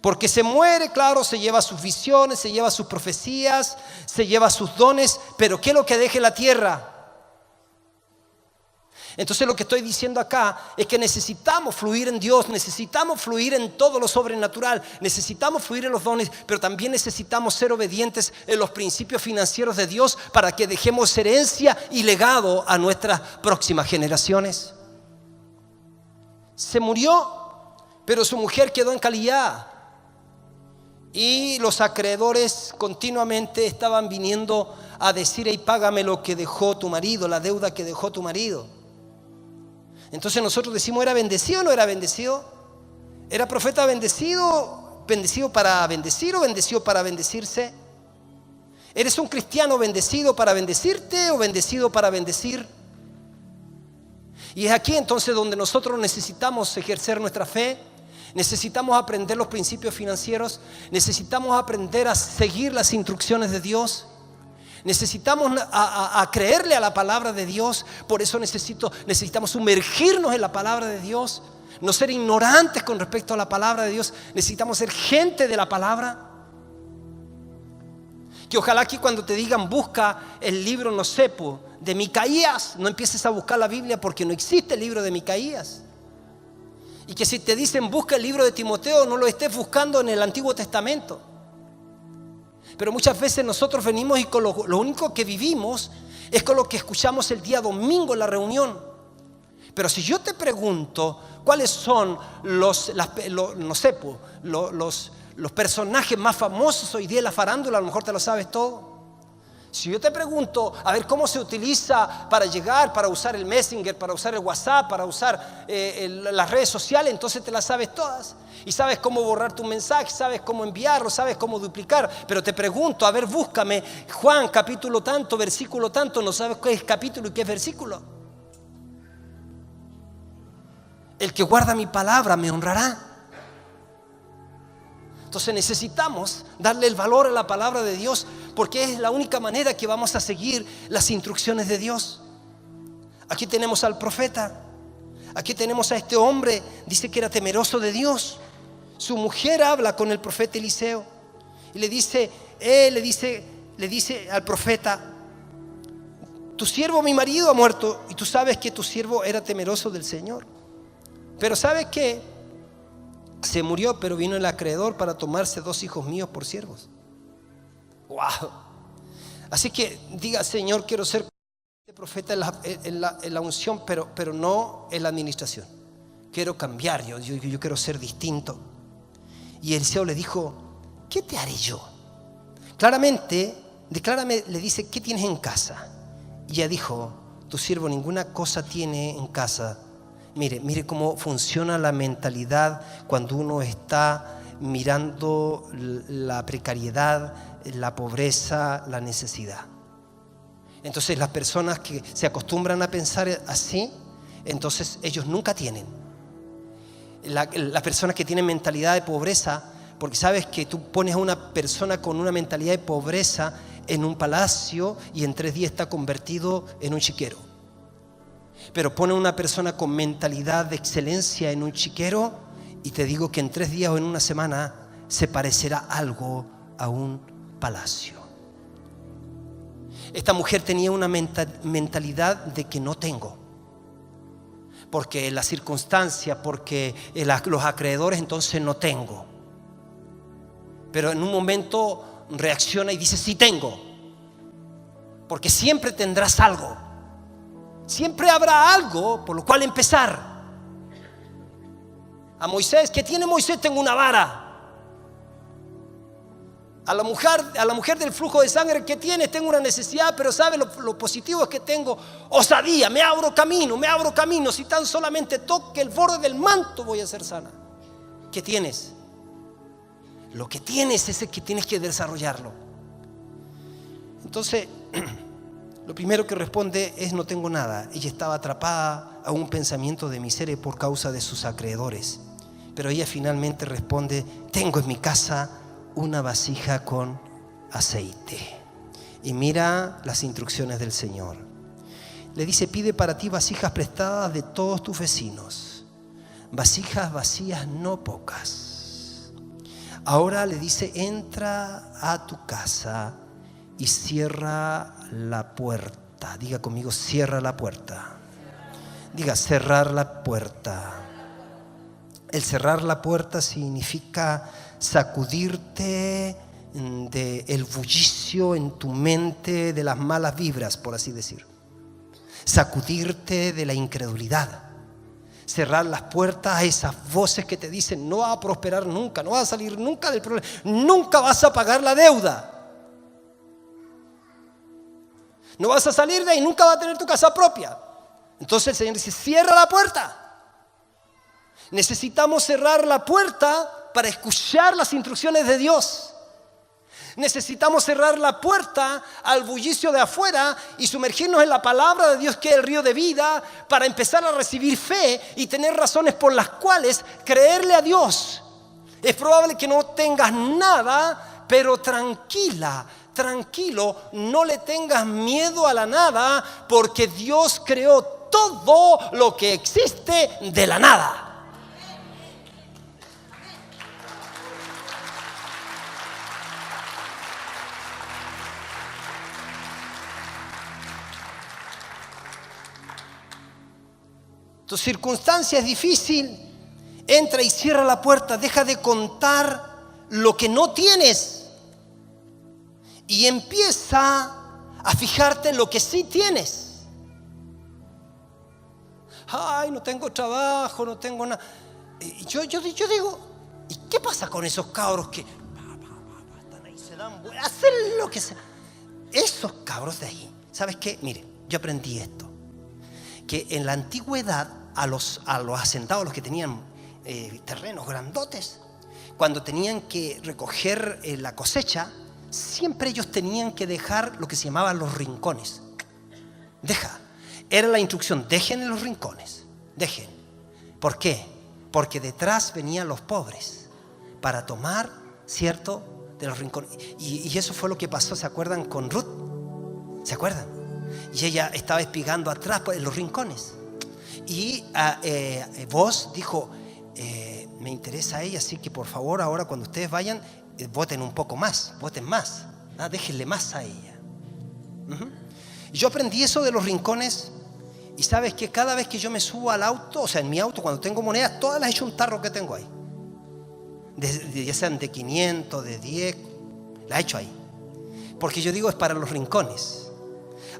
Porque se muere, claro, se lleva sus visiones, se lleva sus profecías, se lleva sus dones, pero ¿qué es lo que deja en la tierra? Entonces lo que estoy diciendo acá es que necesitamos fluir en Dios, necesitamos fluir en todo lo sobrenatural, necesitamos fluir en los dones, pero también necesitamos ser obedientes en los principios financieros de Dios para que dejemos herencia y legado a nuestras próximas generaciones. Se murió, pero su mujer quedó en calidad. Y los acreedores continuamente estaban viniendo a decir: hey, págame lo que dejó tu marido, la deuda que dejó tu marido. Entonces nosotros decimos: ¿era bendecido o no era bendecido? ¿Era profeta bendecido? ¿Bendecido para bendecir o bendecido para bendecirse? ¿Eres un cristiano bendecido para bendecirte o bendecido para bendecir? Y es aquí entonces donde nosotros necesitamos ejercer nuestra fe. Necesitamos aprender los principios financieros. Necesitamos aprender a seguir las instrucciones de Dios. Necesitamos a creerle a la palabra de Dios. Por eso necesitamos sumergirnos en la palabra de Dios. No ser ignorantes con respecto a la palabra de Dios. Necesitamos ser gente de la palabra. Que ojalá que cuando te digan busca el libro, no sé, de Micaías, no empieces a buscar la Biblia, porque no existe el libro de Micaías. Y que si te dicen busca el libro de Timoteo, no lo estés buscando en el Antiguo Testamento. Pero muchas veces nosotros venimos y con lo único que vivimos es con lo que escuchamos el día domingo en la reunión. Pero si yo te pregunto cuáles son los personajes más famosos hoy día en la farándula, a lo mejor te lo sabes todo. Si yo te pregunto, a ver, cómo se utiliza para llegar, para usar el Messenger, para usar el WhatsApp, para usar las redes sociales, entonces te las sabes todas. Y sabes cómo borrar tu mensaje, sabes cómo enviarlo, sabes cómo duplicar. Pero te pregunto, a ver, búscame Juan capítulo tanto, versículo tanto. No sabes qué es capítulo y qué es versículo. El que guarda mi palabra me honrará. Entonces necesitamos darle el valor a la palabra de Dios, porque es la única manera que vamos a seguir las instrucciones de Dios. Aquí tenemos al profeta, aquí tenemos a este hombre, dice que era temeroso de Dios. Su mujer habla con el profeta Eliseo y le dice al profeta: tu siervo mi marido ha muerto, y tú sabes que tu siervo era temeroso del Señor. Pero ¿sabes qué? Se murió, pero vino el acreedor para tomarse 2 hijos míos por siervos. ¡Wow! Así que diga: Señor, quiero ser profeta en la unción, pero no en la administración. Quiero cambiar, yo quiero ser distinto. Y Eliseo le dijo: ¿qué te haré yo? Claramente, le dice: ¿qué tienes en casa? Y ella dijo: tu siervo ninguna cosa tiene en casa. Mire cómo funciona la mentalidad cuando uno está mirando la precariedad, la pobreza, la necesidad. Entonces las personas que se acostumbran a pensar así, entonces ellos nunca tienen. Las personas que tienen mentalidad de pobreza, porque sabes que tú pones a una persona con una mentalidad de pobreza en un palacio y en 3 días está convertido en un chiquero. Pero pone a una persona con mentalidad de excelencia en un chiquero y te digo que en 3 días o en una semana se parecerá algo a un palacio. Esta mujer tenía una mentalidad de que no tengo, porque la circunstancia, porque los acreedores, entonces no tengo. Pero en un momento reacciona y dice: sí tengo, porque siempre tendrás algo, siempre habrá algo por lo cual empezar. A Moisés, ¿qué tiene Moisés? Tengo una vara. A la mujer del flujo de sangre, ¿qué tiene? Tengo una necesidad, pero ¿sabe lo positivo es que tengo osadía? Me abro camino. Si tan solamente toque el borde del manto, voy a ser sana. ¿Qué tienes? Lo que tienes es el que tienes que desarrollarlo. Entonces, lo primero que responde es: no tengo nada. Ella estaba atrapada a un pensamiento de miseria por causa de sus acreedores. Pero ella finalmente responde: tengo en mi casa una vasija con aceite. Y mira las instrucciones del Señor. Le dice: pide para ti vasijas prestadas de todos tus vecinos, vasijas vacías, no pocas. Ahora le dice: entra a tu casa y cierra la puerta. Diga conmigo: cierra la puerta. Diga: cerrar la puerta. El cerrar la puerta significa sacudirte del bullicio en tu mente, de las malas vibras, por así decir. Sacudirte de la incredulidad. Cerrar las puertas a esas voces que te dicen: no vas a prosperar nunca, no vas a salir nunca del problema, nunca vas a pagar la deuda, no vas a salir de ahí, nunca vas a tener tu casa propia. Entonces el Señor dice: cierra la puerta. Necesitamos cerrar la puerta para escuchar las instrucciones de Dios. Necesitamos cerrar la puerta al bullicio de afuera y sumergirnos en la palabra de Dios, que es el río de vida, para empezar a recibir fe y tener razones por las cuales creerle a Dios. Es probable que no tengas nada, pero tranquilo, no le tengas miedo a la nada, porque Dios creó todo lo que existe de la nada. Tu circunstancia es difícil, entra y cierra la puerta, deja de contar lo que no tienes y empieza a fijarte en lo que sí tienes. Ay, no tengo trabajo, no tengo nada. Yo digo, ¿y qué pasa con esos cabros que están ahí, se dan vueltas, hacen lo que sea? Esos cabros de ahí, ¿sabes qué? Mire, yo aprendí esto. Que en la antigüedad a los asentados, los que tenían terrenos grandotes, cuando tenían que recoger la cosecha, siempre ellos tenían que dejar lo que se llamaban los rincones. Era la instrucción: dejen en los rincones, dejen. ¿Por qué? Porque detrás venían los pobres para tomar, ¿cierto?, de los rincones. Y eso fue lo que pasó, ¿se acuerdan? Con Ruth, ¿se acuerdan? Y ella estaba espigando atrás en los rincones. Y Boaz dijo: me interesa a ella, así que por favor, ahora cuando ustedes vayan, voten un poco más, voten más, déjenle más a ella. Y yo aprendí eso de los rincones. Y sabes que cada vez que yo me subo al auto, o sea, en mi auto, cuando tengo monedas, todas las echo un tarro que tengo ahí, ya sean de 500, de 10, las echo ahí, porque yo digo, es para los rincones.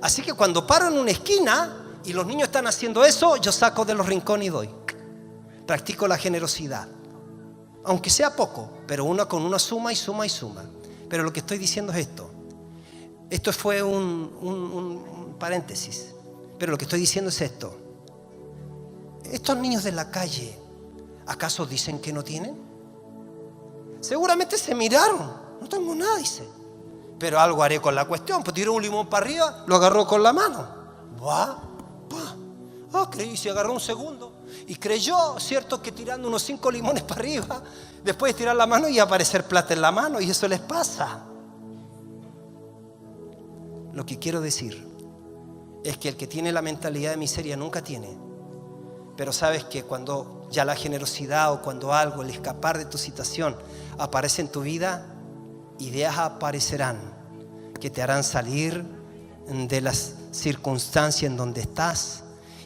Así que cuando paro en una esquina y los niños están haciendo eso, yo saco de los rincones y doy. Practico la generosidad, aunque sea poco, pero una con una suma y suma y suma. Pero lo que estoy diciendo es esto. Esto fue un paréntesis, pero lo que estoy diciendo es esto. Estos niños de la calle, ¿acaso dicen que no tienen? Seguramente se miraron. No tengo nada, dice. Pero algo haré con la cuestión. Pues tiró un limón para arriba, lo agarró con la mano. Y se agarró un segundo. Y creyó, cierto, que tirando unos 5 limones para arriba, después de tirar la mano y aparecer plata en la mano. Y eso les pasa. Lo que quiero decir es que el que tiene la mentalidad de miseria nunca tiene. Pero sabes que cuando ya la generosidad o cuando algo, el escapar de tu situación aparece en tu vida, ideas aparecerán que te harán salir de las circunstancias en donde estás.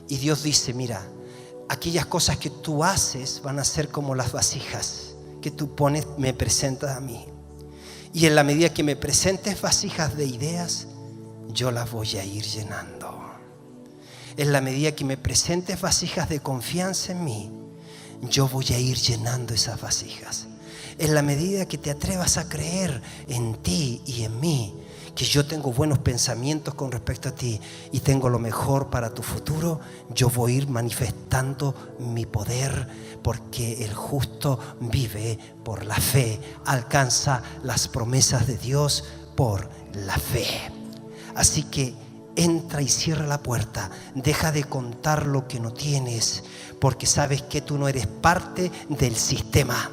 Y Dios dice: mira, aquellas cosas que tú haces van a ser como las vasijas que tú pones, me presentas a mí. Y en la medida que me presentes vasijas de ideas, yo las voy a ir llenando. En la medida que me presentes vasijas de confianza en mí, yo voy a ir llenando esas vasijas. En la medida que te atrevas a creer en ti y en mí, que yo tengo buenos pensamientos con respecto a ti y tengo lo mejor para tu futuro, yo voy a ir manifestando mi poder, porque el justo vive por la fe, alcanza las promesas de Dios por la fe. Así que entra y cierra la puerta, deja de contar lo que no tienes, porque sabes que tú no eres parte del sistema.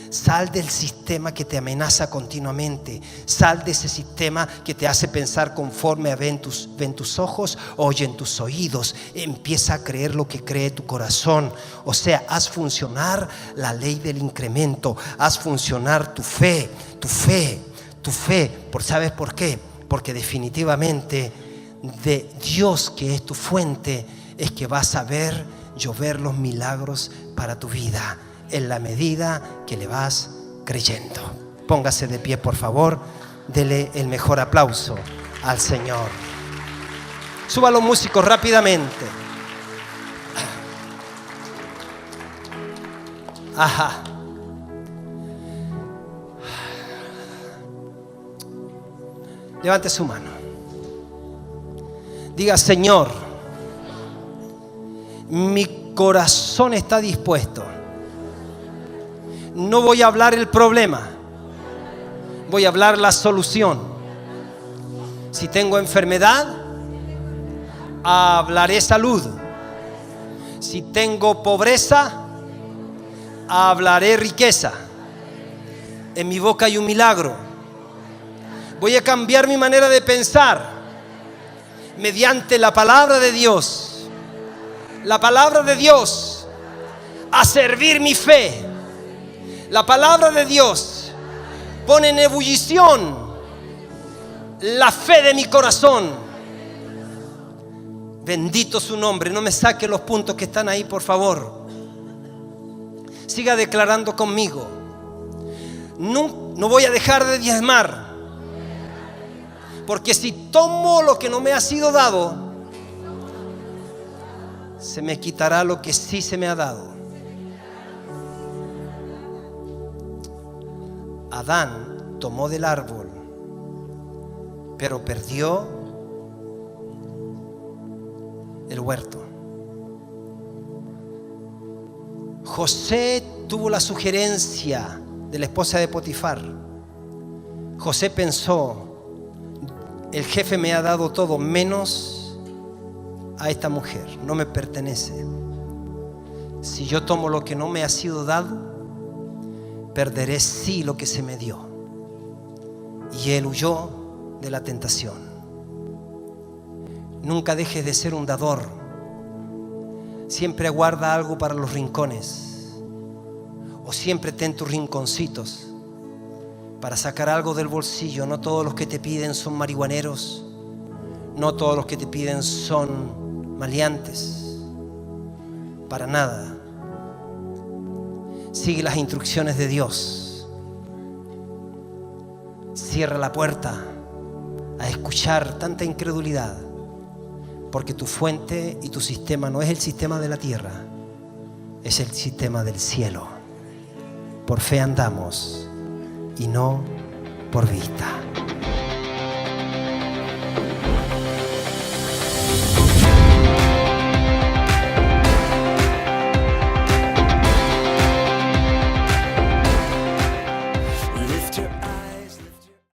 Sal del sistema que te amenaza continuamente. Sal de ese sistema que te hace pensar conforme a ven tus ojos, oyen tus oídos. Empieza a creer lo que cree tu corazón. O sea, haz funcionar la ley del incremento. Haz funcionar tu fe. ¿Sabes por qué? Porque definitivamente de Dios, que es tu fuente, es que vas a ver llover los milagros para tu vida, en la medida que le vas creyendo. Póngase de pie, por favor. Dele el mejor aplauso al Señor. Suba los músicos rápidamente. Ajá. Levante su mano. Diga: Señor, mi corazón está dispuesto. No voy a hablar el problema, voy a hablar la solución. Si tengo enfermedad, hablaré salud. Si tengo pobreza, hablaré riqueza. En mi boca hay un milagro. Voy a cambiar mi manera de pensar mediante la palabra de Dios. La palabra de Dios, a servir mi fe. La palabra de Dios pone en ebullición la fe de mi corazón. Bendito su nombre. No me saque los puntos que están ahí, por favor. Siga declarando conmigo. No voy a dejar de diezmar, porque si tomo lo que no me ha sido dado, se me quitará lo que sí se me ha dado. Adán tomó del árbol, pero perdió el huerto. José tuvo la sugerencia de la esposa de Potifar. José pensó: el jefe me ha dado todo menos a esta mujer, no me pertenece. Si yo tomo lo que no me ha sido dado, perderé sí lo que se me dio. Y él huyó de la tentación. Nunca dejes de ser un dador. Siempre aguarda algo para los rincones, o siempre ten tus rinconcitos para sacar algo del bolsillo. No todos los que te piden son marihuaneros, no todos los que te piden son maleantes, para nada. Sigue las instrucciones de Dios. Cierra la puerta a escuchar tanta incredulidad, porque tu fuente y tu sistema no es el sistema de la tierra, es el sistema del cielo. Por fe andamos y no por vista.